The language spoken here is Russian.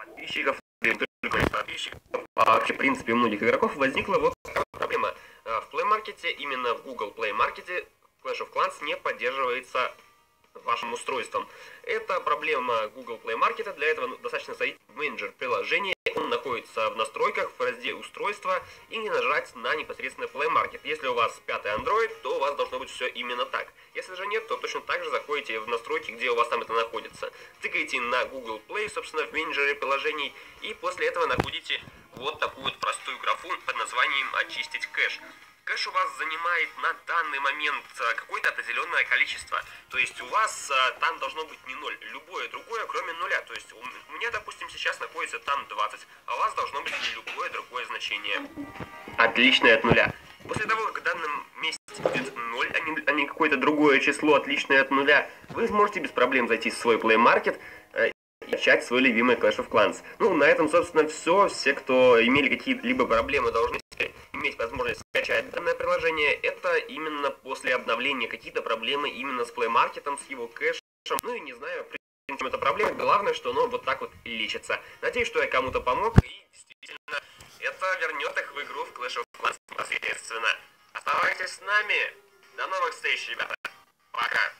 подписчиков, только подписчиков, а вообще, в принципе, у многих игроков возникла вот такая проблема. В Play Market, именно в Google Play Market, Clash of Clans не поддерживается вашим устройством. Это проблема Google Play Market. Для этого достаточно зайти в менеджер приложения. Он находится в настройках в разделе устройства и не нажать на непосредственно Play Market. Если у вас 5-й Android, то у вас должно быть все именно так. Если же нет, то точно так же заходите в настройки, где у вас там это находится. Тыкаете на Google Play, собственно, в менеджере приложений, и после этого находите вот такую вот простую графу под названием «Очистить кэш». Кэш у вас занимает на данный момент какое-то определенное количество. То есть у вас там должно быть не 0, любое другое, кроме 0. То есть у меня, допустим, сейчас находится там 20, а у вас должно быть любое другое значение, отличное от 0. После того, как в данном месте будет 0, а не какое-то другое число, отличное от 0, вы сможете без проблем зайти в свой Play Market и начать свой любимый Clash of Clans. Ну, на этом, собственно, все. Все, кто имели какие-либо проблемы, должны иметь возможность скачать данное приложение. Это именно после обновления какие-то проблемы именно с Play Market, с его кэшем. Ну и не знаю, в принципе, это проблема. Главное, что оно вот так вот лечится. Надеюсь, что я кому-то помог, и действительно это вернет их в игру в Clash of Clans непосредственно. Оставайтесь с нами. До новых встреч, ребята. Пока.